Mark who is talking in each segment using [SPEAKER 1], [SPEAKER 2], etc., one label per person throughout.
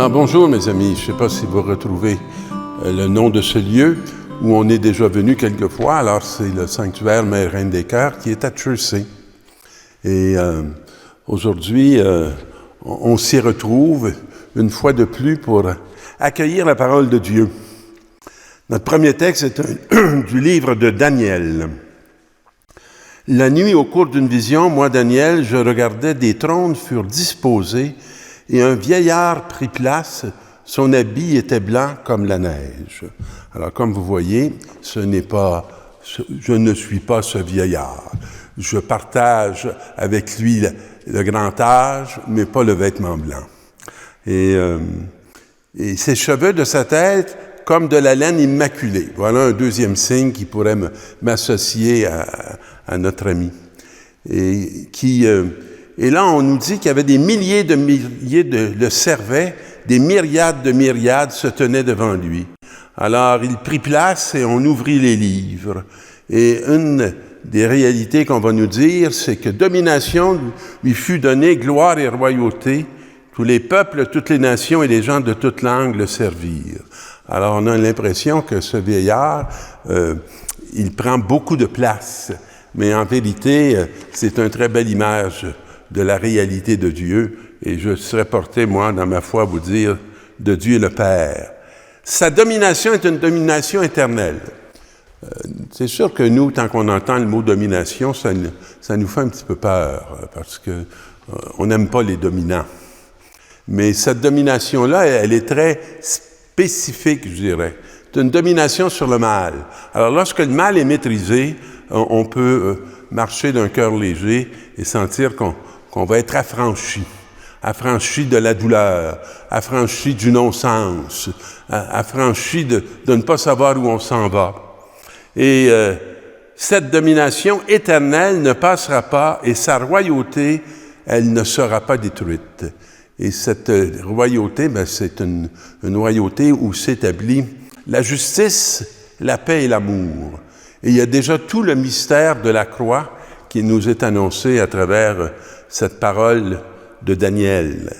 [SPEAKER 1] Alors bonjour mes amis, je ne sais pas si vous retrouvez le nom de ce lieu où on est déjà venu quelquefois. Alors c'est le sanctuaire Mère-Reine des Cœurs qui est à Chersey. Et aujourd'hui, on s'y retrouve une fois de plus pour accueillir la parole de Dieu. Notre premier texte est du livre de Daniel. La nuit, au cours d'une vision, moi, Daniel, je regardais, des trônes furent disposés et un vieillard prit place. Son habit était blanc comme la neige. Alors, comme vous voyez, je ne suis pas ce vieillard. Je partage avec lui le grand âge, mais pas le vêtement blanc. Et ses cheveux de sa tête, comme de la laine immaculée. Voilà un deuxième signe qui pourrait m'associer à notre ami. Et là, on nous dit qu'il y avait des milliers le servaient, des myriades de myriades se tenaient devant lui. Alors, il prit place et on ouvrit les livres. Et une des réalités qu'on va nous dire, c'est que domination lui fut donnée, gloire et royauté. Tous les peuples, toutes les nations et les gens de toute langue le servirent. Alors, on a l'impression que ce vieillard, il prend beaucoup de place. Mais en vérité, c'est une très belle image de la réalité de Dieu. Et je serais porté, moi, dans ma foi, à vous dire de Dieu le Père. Sa domination est une domination éternelle. C'est sûr que nous, tant qu'on entend le mot domination, ça nous fait un petit peu peur, parce que on n'aime pas les dominants. Mais cette domination-là, elle est très spécifique, je dirais. C'est une domination sur le mal. Alors, lorsque le mal est maîtrisé, on peut marcher d'un cœur léger et sentir qu'on va être affranchi de la douleur, affranchi du non-sens, affranchi de ne pas savoir où on s'en va. Et cette domination éternelle ne passera pas et sa royauté, elle ne sera pas détruite. Et cette royauté, c'est une royauté où s'établit la justice, la paix et l'amour. Et il y a déjà tout le mystère de la croix qui nous est annoncé à travers cette parole de Daniel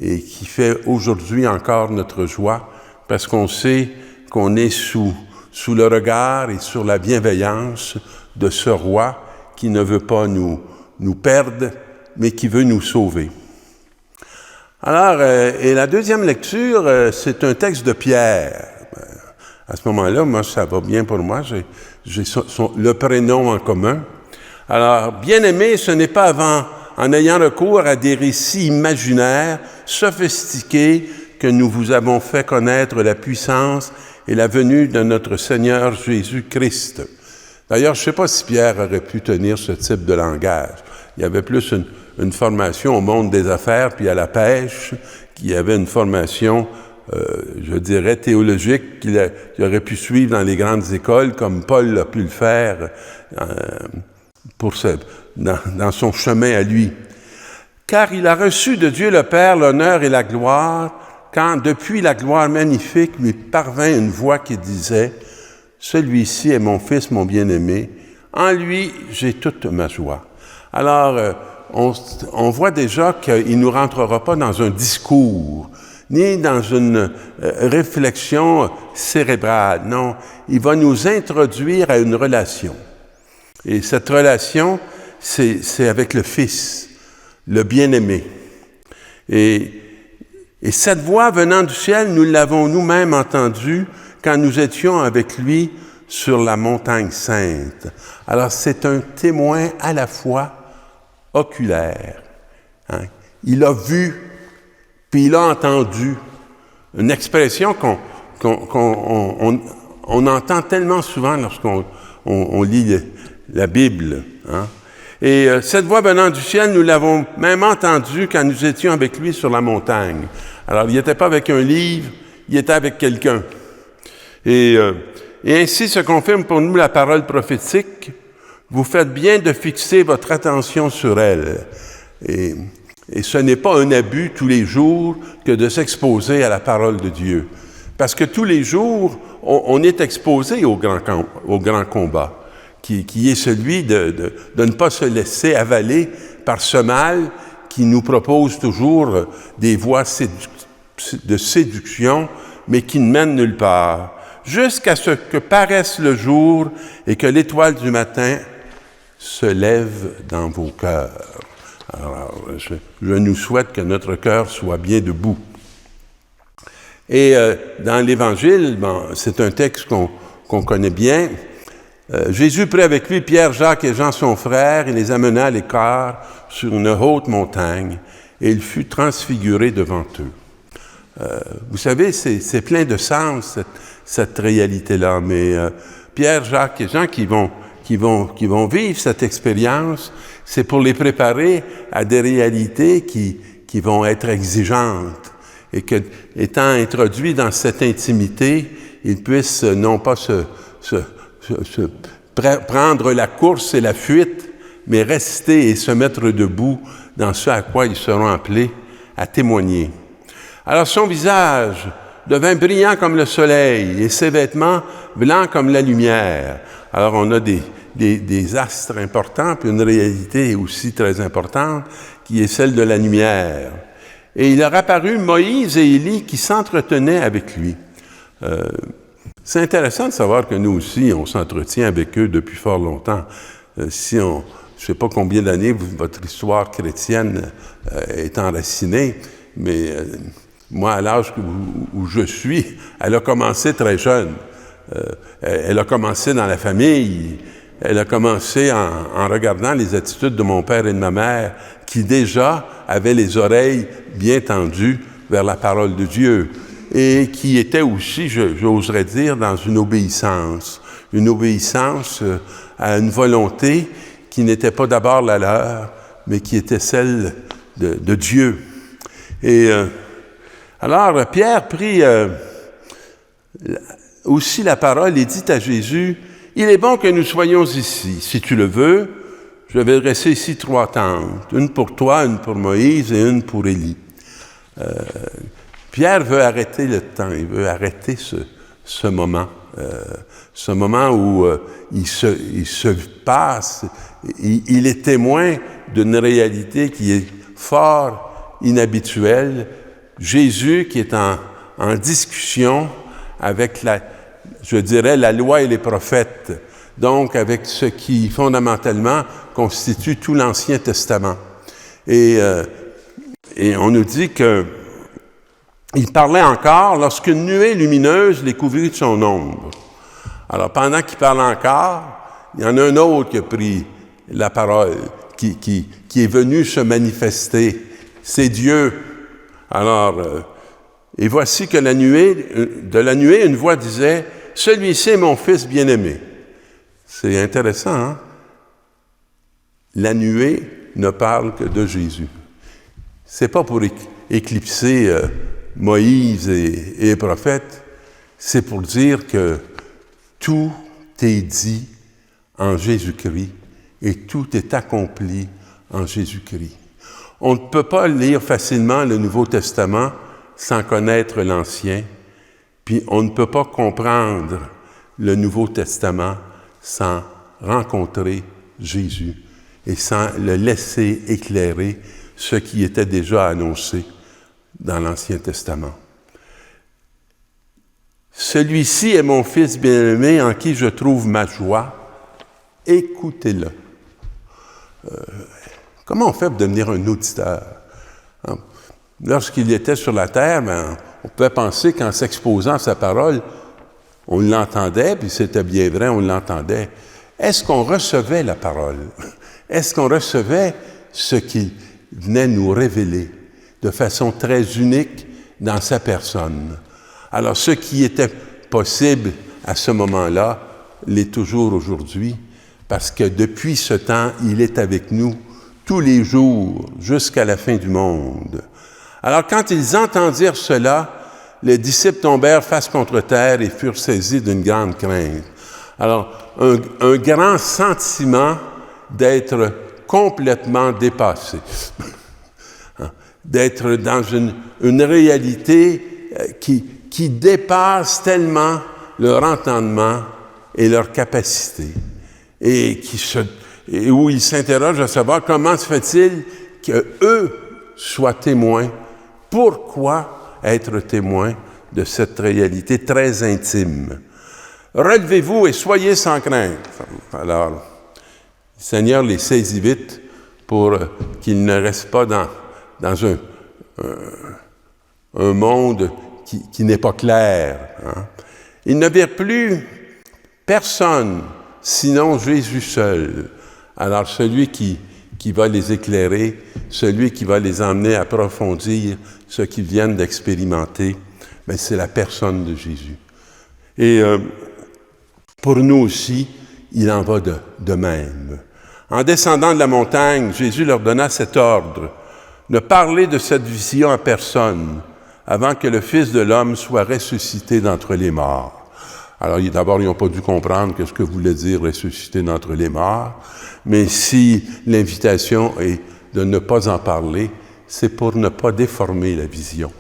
[SPEAKER 1] et qui fait aujourd'hui encore notre joie parce qu'on sait qu'on est sous le regard et sur la bienveillance de ce roi qui ne veut pas nous perdre, mais qui veut nous sauver. Alors, et la deuxième lecture, c'est un texte de Pierre. À ce moment-là, moi, ça va bien pour moi, j'ai le prénom en commun. Alors, bien-aimé, ce n'est pas en ayant recours à des récits imaginaires, sophistiqués, que nous vous avons fait connaître la puissance et la venue de notre Seigneur Jésus-Christ. D'ailleurs, je ne sais pas si Pierre aurait pu tenir ce type de langage. Il y avait plus une formation au monde des affaires, puis à la pêche, qui avait une formation, je dirais, théologique qu'il aurait pu suivre dans les grandes écoles, comme Paul a pu le faire dans son chemin à lui. Car il a reçu de Dieu le Père l'honneur et la gloire, quand depuis la gloire magnifique lui parvint une voix qui disait « Celui-ci est mon Fils, mon bien-aimé, en lui j'ai toute ma joie. » Alors, on voit déjà qu'il ne nous rentrera pas dans un discours, ni dans une réflexion cérébrale. Non, il va nous introduire à une relation. Et cette relation, c'est avec le Fils, le bien-aimé. Et cette voix venant du ciel, nous l'avons nous-mêmes entendue quand nous étions avec lui sur la montagne sainte. Alors, c'est un témoin à la fois oculaire. Hein? Il a vu, puis il a entendu. Une expression qu'on entend tellement souvent lorsqu'on lit la Bible. Hein? Et cette voix venant du ciel, nous l'avons même entendue quand nous étions avec lui sur la montagne. Alors, il n'était pas avec un livre, il était avec quelqu'un. Et ainsi se confirme pour nous la parole prophétique. Vous faites bien de fixer votre attention sur elle. Et ce n'est pas un abus tous les jours que de s'exposer à la parole de Dieu. Parce que tous les jours, on est exposé au grand combat, qui est celui de ne pas se laisser avaler par ce mal qui nous propose toujours des voies de séduction, mais qui ne mène nulle part, jusqu'à ce que paraisse le jour et que l'étoile du matin se lève dans vos cœurs. Alors, je nous souhaite que notre cœur soit bien debout. Et dans l'Évangile, c'est un texte qu'on connaît bien. Jésus prit avec lui Pierre, Jacques et Jean son frère et les amena à l'écart sur une haute montagne, et il fut transfiguré devant eux. Vous savez, c'est plein de sens, cette réalité-là, mais Pierre, Jacques et Jean qui vont vivre cette expérience, c'est pour les préparer à des réalités qui vont être exigeantes, et que, étant introduits dans cette intimité, ils puissent non pas prendre la course et la fuite, mais rester et se mettre debout dans ce à quoi ils seront appelés à témoigner. Alors son visage devint brillant comme le soleil et ses vêtements blancs comme la lumière. Alors on a des astres importants, puis une réalité aussi très importante, qui est celle de la lumière. Et il leur apparut Moïse et Élie qui s'entretenaient avec lui. C'est intéressant de savoir que nous aussi, on s'entretient avec eux depuis fort longtemps. Je ne sais pas combien d'années votre histoire chrétienne est enracinée, mais moi, à l'âge où je suis, elle a commencé très jeune. Elle a commencé dans la famille. Elle a commencé en regardant les attitudes de mon père et de ma mère, qui déjà avaient les oreilles bien tendues vers la parole de Dieu, et qui étaient aussi, j'oserais dire, dans une obéissance à une volonté qui n'était pas d'abord la leur, mais qui était celle de Dieu. Et alors, Pierre prit aussi la parole et dit à Jésus, « Il est bon que nous soyons ici. Si tu le veux, je vais dresser ici 3 tentes, une pour toi, une pour Moïse et une pour Élie. » Pierre veut arrêter le temps, il veut arrêter ce moment où il se passe, il est témoin d'une réalité qui est fort inhabituelle. Jésus qui est en discussion avec la loi et les prophètes, donc avec ce qui fondamentalement constitue tout l'Ancien Testament. Et on nous dit que il parlait encore lorsqu'une nuée lumineuse les couvrit de son ombre. Alors, pendant qu'il parlait encore, il y en a un autre qui a pris la parole, qui est venu se manifester. C'est Dieu. Alors, et voici que de la nuée, une voix disait, « Celui-ci est mon fils bien-aimé. » C'est intéressant, hein? La nuée ne parle que de Jésus. C'est pas pour éclipser Moïse et les prophètes, c'est pour dire que tout est dit en Jésus-Christ et tout est accompli en Jésus-Christ. On ne peut pas lire facilement le Nouveau Testament sans connaître l'Ancien, puis on ne peut pas comprendre le Nouveau Testament sans rencontrer Jésus et sans le laisser éclairer ce qui était déjà annoncé dans l'Ancien Testament. Celui-ci est mon Fils bien-aimé en qui je trouve ma joie. Écoutez-le. Comment on fait pour devenir un auditeur? Lorsqu'il était sur la terre, on pouvait penser qu'en s'exposant à sa parole, on l'entendait, puis c'était bien vrai, on l'entendait. Est-ce qu'on recevait la parole? Est-ce qu'on recevait ce qu'il venait nous révéler de façon très unique dans sa personne? Alors, ce qui était possible à ce moment-là l'est toujours aujourd'hui, parce que depuis ce temps, il est avec nous tous les jours jusqu'à la fin du monde. Alors, quand ils entendirent cela, les disciples tombèrent face contre terre et furent saisis d'une grande crainte. Alors, un grand sentiment d'être complètement dépassé, d'être dans une réalité qui dépasse tellement leur entendement et leur capacité, et où ils s'interrogent à savoir comment se fait-il qu'eux soient témoins. Pourquoi être témoin de cette réalité très intime. Relevez-vous et soyez sans crainte. Alors, le Seigneur les saisit vite pour qu'ils ne restent pas dans un monde qui n'est pas clair. Hein. Ils ne virent plus personne, sinon Jésus seul. Alors, celui qui va les éclairer, celui qui va les emmener à approfondir ce qu'ils viennent d'expérimenter, bien, c'est la personne de Jésus. Et pour nous aussi, il en va de même. En descendant de la montagne, Jésus leur donna cet ordre: ne parlez de cette vision à personne avant que le Fils de l'homme soit ressuscité d'entre les morts. Alors, d'abord, ils n'ont pas dû comprendre ce que voulait dire ressusciter d'entre les morts, mais si l'invitation est de ne pas en parler, c'est pour ne pas déformer la vision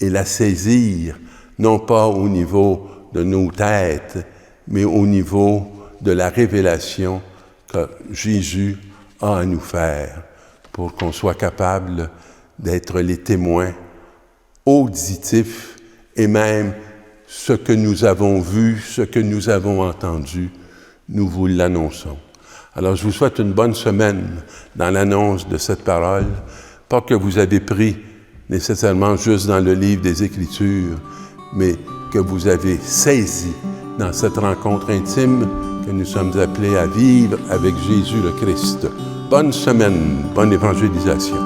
[SPEAKER 1] et la saisir, non pas au niveau de nos têtes, mais au niveau de la révélation que Jésus a à nous faire, pour qu'on soit capable d'être les témoins auditifs et même ce que nous avons vu, ce que nous avons entendu, nous vous l'annonçons. Alors, je vous souhaite une bonne semaine dans l'annonce de cette parole, pas que vous avez pris nécessairement juste dans le livre des Écritures, mais que vous avez saisi dans cette rencontre intime que nous sommes appelés à vivre avec Jésus le Christ. Bonne semaine, bonne évangélisation.